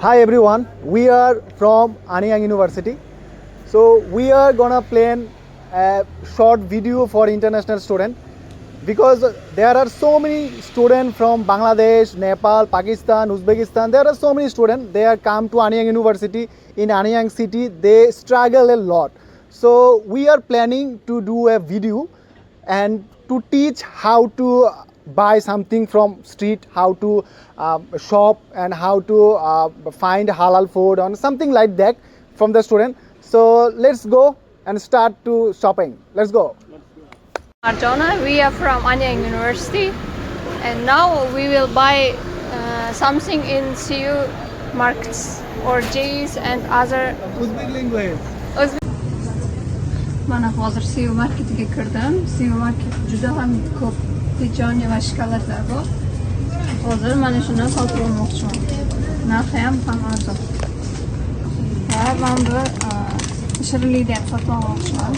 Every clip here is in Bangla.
Hi everyone, we are from Anyang University. So we are gonna plan a short video for international student because there are so many students from Bangladesh, Nepal, Pakistan, Uzbekistan. There are so many students. They are come to Anyang University in Anyang city. They struggle a lot. So we are planning to do a video and to teach how to buy something from street, how to shop, and how to find halal food and something like that from the student. So let's go and start to shopping. Let's go. Marjana, we are from Anyang University, and now we will buy something in CU markets or J's and other. Uzbek language. Mana hozir CU marketiga kirdim. CU market juda ham ko'p tejoniy va shokoladlar bor. Hozir mana shuni sotib olmoqchiman. Narxi ham arzon. Va men bu shirinlikni ham sotib olmoqchiman.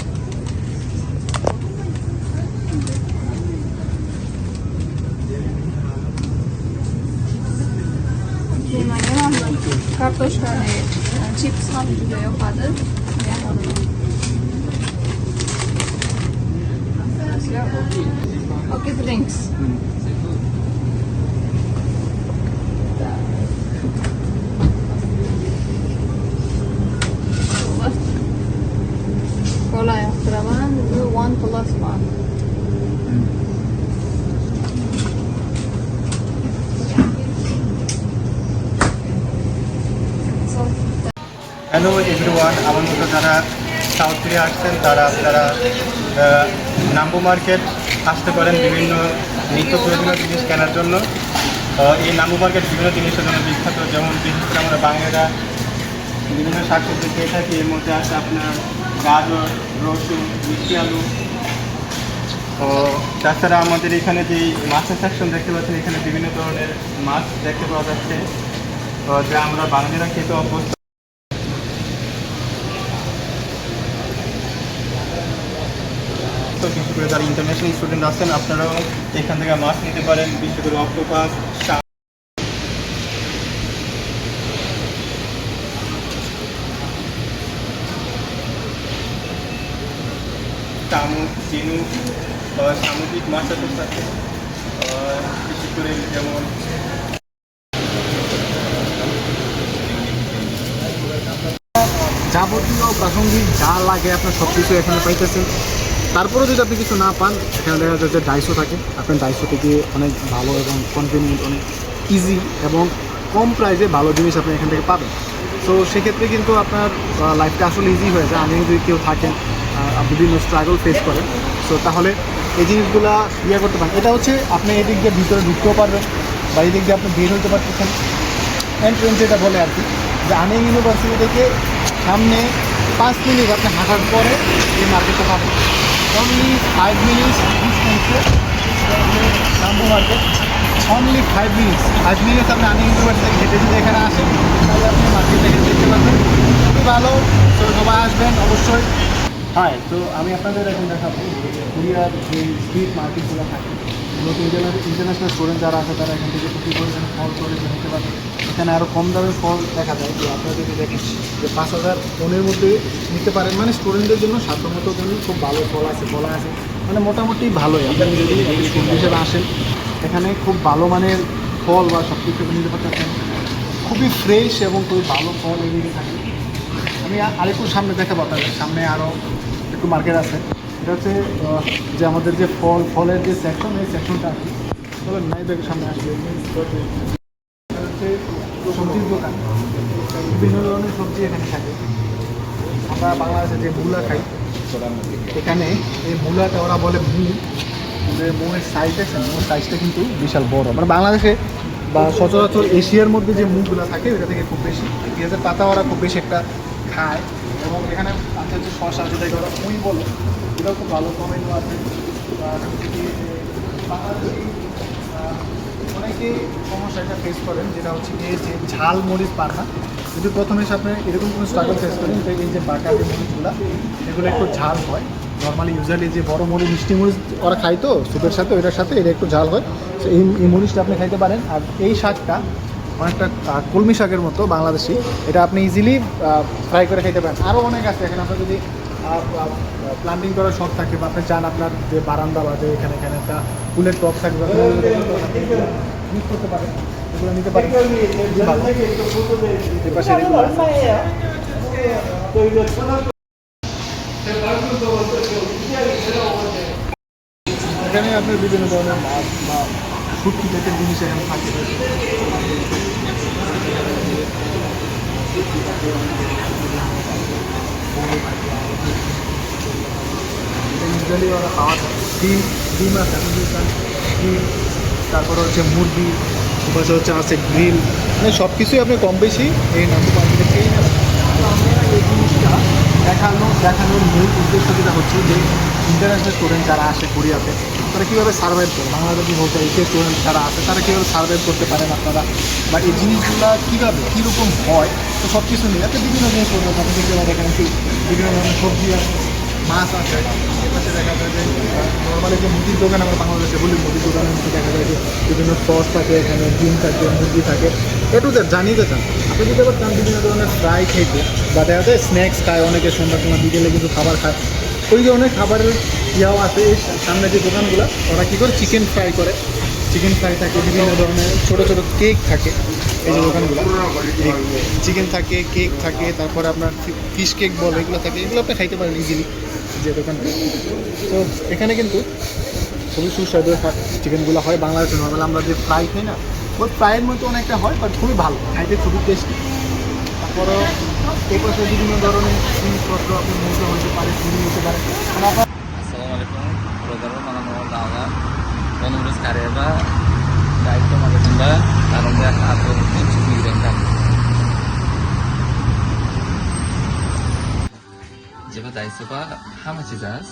Kartoshkali chips ham juda yoqadi. Okay, drinks. Cola yoqtiraman. Bu 1+1. Hello everyone, আমার মতো যারা সাউথ থেকে আসছেন তারা আপনারা নাম্বু মার্কেট আসতে পারেন বিভিন্ন নিত্য প্রয়োজনীয় জিনিস কেনার জন্য। এই নাম্বু মার্কেট বিভিন্ন জিনিসের জন্য বিখ্যাত, যেমন বিশেষ করে আমরা বাঙালিরা বিভিন্ন শাকসবজি খেয়ে থাকি। এর মধ্যে আছে আপনার গাজর, রসুন, মিষ্টি আলু। তো তাছাড়া আমাদের এখানে যে মাছের সেকশন দেখতে পাচ্ছেন, এখানে বিভিন্ন ধরনের মাছ দেখতে পাওয়া যাচ্ছে যা আমরা বাঙালিরা খেতে অভ্যস্ত। বিশেষ করে যারা ইন্টারন্যাশনাল স্টুডেন্ট আছেন আপনারাও এখান থেকে মাছ নিতে পারেন, বিশেষ করে অক্টোপাস, শামুক, ঝিনুক, সামুদ্রিক মাছ আছে সাথে, বিশেষ করে যেমন যাবতীয় প্রাসঙ্গিক যা লাগে আপনার সব কিছু এখানে পাইতেছেন। তারপরেও যদি আপনি কিছু না পান, এখানে দেখা যাচ্ছে ডাইসো থাকে। আপনার ডাইসো থেকে অনেক ভালো এবং কনভিনিয়েন্ট, অনেক ইজি এবং কম প্রাইসে ভালো জিনিস আপনি এখান থেকে পাবেন। সো সেক্ষেত্রে কিন্তু আপনার লাইফটা আসলে ইজি হয়ে যায়। আমি যদি কেউ থাকেন বিভিন্ন স্ট্রাগল ফেস করেন, সো তাহলে এই জিনিসগুলো ইয়ে করতে পারেন। এটা হচ্ছে আপনি এদিক দিয়ে ভিতরে ঢুকতেও পারবেন বা এই দিক দিয়ে আপনি বের হতে পারতেছেন। এন্ট্রেন্স যেটা বলে আর কি, যে আনিং ইউনিভার্সিটি থেকে সামনে 5 মিনিট আপনি হাঁটার পরে এই মার্কেটটা পাবেন। অনলি 5 মিনিটস ডিস্টেন্সে নাম্বু মার্কেট। অনলি 5 মিনিটস আপনি আনিং ইউনিভার্সিটি থেকে হেঁটে যদি এখানে আসেন, তাহলে আপনি মার্কেট থেকে দেখতে পাবেন। খুবই ভালো। তো সবাই আসবেন অবশ্যই। হ্যাঁ, তো আমি আপনাদের এখন দেখাবো কোরিয়ার যে স্ট্রিট মার্কেটগুলো থাকে, মূলত ইন্টারন্যাশনাল স্টুডেন্ট যারা আছে তারা এখান থেকে প্রচুর পরিমাণে ফল করে নিতে পারবে। এখানে আরও কম দামের ফল দেখা যায়, যে আপনারা যদি দেখেন যে 5,000 ফোনের মধ্যে নিতে পারেন। মানে স্টুডেন্টদের জন্য সাধ্যমতো জন্য খুব ভালো ফল আছে, ফলা আছে, মানে মোটামুটি ভালোই। আপনি যদি স্টুডেন্ট হিসেবে আসেন, এখানে খুব ভালো মানের ফল বা সব কিছু নিতে পারতেছেন। খুবই ফ্রেশ এবং খুবই ভালো ফল এদিকে থাকে। আমি আরেকটু সামনে দেখাবো আপনাদের। সামনে আরও একটু মার্কেট আছে। এটা হচ্ছে যে আমাদের যে ফলের যে সেকশন, এই সেকশনটা আছে। তবে নাই ব্যাগের সামনে আসবে হচ্ছে সবজির দোকান। বিভিন্ন ধরনের সবজি এখানে থাকে। আমরা বাংলাদেশে যে মূলা খাই, এখানে এই মূলাটা ওরা বলে যে মূলের সাইজ আছে, মূলের সাইজটা কিন্তু বিশাল বড়। মানে বাংলাদেশে বা সচরাচর এশিয়ার মধ্যে যে মুখগুলো থাকে ওটা থেকে খুব বেশি। পেঁয়াজের পাতা ওরা খুব বেশি একটা খায়। এবং এখানে আছে হচ্ছে শশা, যেটাকে ওরা মুই বলে, এটাও খুব ভালো কমেন্টও আছে। বাংলাদেশি অনেকেই সমস্যা এটা ফেস করেন, যেটা হচ্ছে গিয়ে যে ঝাল মরিচ পান না। যদি প্রথমে এসে আপনি এরকম কোনো স্ট্রাগল ফেস করেন, তো এই যে বাটা যে মরিচগুলো, এগুলো একটু ঝাল হয়। নর্মালি ইউজুয়ালি যে বড় মরিচ, মিষ্টি মরিচ ওরা খায় তো স্যুপের সাথে, ওইটার সাথে এটা একটু ঝাল হয়। তো এই মরিচটা আপনি খাইতে পারেন। আর এই শাকটা অনেকটা কলমি শাকের মতো বাংলাদেশি। এটা আপনি ইজিলি ফ্রাই করে খেতে পারেন। আরও অনেক আছে এখানে। আপনার যদি প্লান্টিং করার শখ থাকে বা আপনি চান আপনার যে বারান্দা বা যে এখানে এখানে একটা ফুলের টব থাকবে, ইউজ করতে পারেন, এগুলো নিতে পারেন। ভালো। এপাশে এগুলো আছে। এখানে আপনার বিভিন্ন ধরনের মাছ বা শুটকি জাতীয় জিনিস এখানে থাকে। ইউজুয়ালি ওরা খাওয়া যায়। ডিম আছে, আপনি যদি চান ডিম, তারপরে হচ্ছে মুরগি, পাশে হচ্ছে আছে গ্রিল, মানে সব কিছুই আপনি কম বেশি এই নাম্বু মার্কেটে পেয়ে যাবেন। তো আমরা এই জিনিসটা দেখানোর মূল উদ্দেশ্য যেটা হচ্ছে যে ইন্টারন্যাশনাল স্টুডেন্ট যারা আসে কোরিয়াতে তারা কীভাবে সার্ভাইভ করে, বাংলাদেশি হোক এশিয়ার স্টুডেন্ট যারা আছে তারা কীভাবে সার্ভাইভ করতে পারেন আপনারা, বা এই জিনিসগুলো কীভাবে কীরকম হয়, তো সব কিছু নিয়ে একটা বিভিন্ন জিনিস করতে আপনি দেখতে পারেন। এখানে বিভিন্ন ধরনের সবজি আছে, মাছ আছে, এপাশে দেখা যায় যে নর্মালি যে মুদির দোকান আমরা বাংলাদেশে বলি, মুদির দোকানের মধ্যে দেখা যায় যে বিভিন্ন সস থাকে, এখানে ডিম থাকে, মুরগি থাকে, একটু জানিয়ে চান আপনি যদি আবার চান বিভিন্ন ধরনের ফ্রাই খেতে বা দেখা যায় স্ন্যাক্স খায় অনেকে, সন্ধ্যার সময় বিকেলে কিন্তু খাবার খায়, ওই ধরনের খাবারের ইয়াও আছে। এই সামনে যে দোকানগুলো ওরা কী করে চিকেন ফ্রাই করে, চিকেন ফ্রাই থাকে, বিভিন্ন ধরনের ছোটো ছোটো কেক থাকে। এই যে দোকানগুলো চিকেন থাকে, কেক থাকে, তারপরে আপনার ফিশ কেক বলে এগুলো থাকে, এগুলো আপনি খাইতে পারেন ইজিলি যে দোকানটা। তো এখানে কিন্তু খুবই সুস্বাদু চিকেনগুলো হয়। বাংলাদেশে নর্মাল আমরা যে ফ্রাই খাই না, ওই ফ্রাইয়ের মতো অনেকটা হয়, বাট খুবই ভালো, খাইতে খুবই টেস্টি। তারপরেও এই পাশে বিভিন্ন ধরনের জিনিসপত্র আপনি মজা হতে পারে, চিনি হতে পারে। Assalamualaikum, brother mana mau tahu menurut karya baik itu mana tenda kalau dia atau mungkin sebelumnya jika dah sebab hama jelas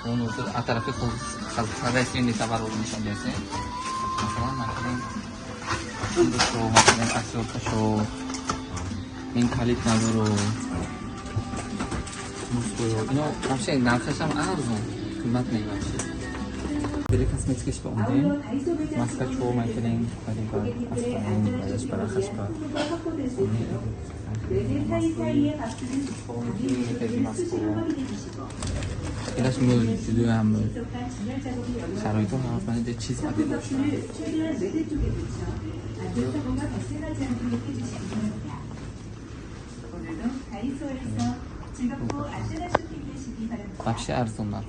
menurut antara kita kalau sini sabar orang Indonesia masalah macam untuk show macam show mengkali nagoro muskulo ini 혹시 나카샴 알아서 그맛네 맛이 Jadi kosmetik iş umdayım. Maska çoğu makinenin kaliba aslında biraz para kaspa. İlaç mı diyor hem sarıydı ha ben de çiz adı. 값이 알았던 날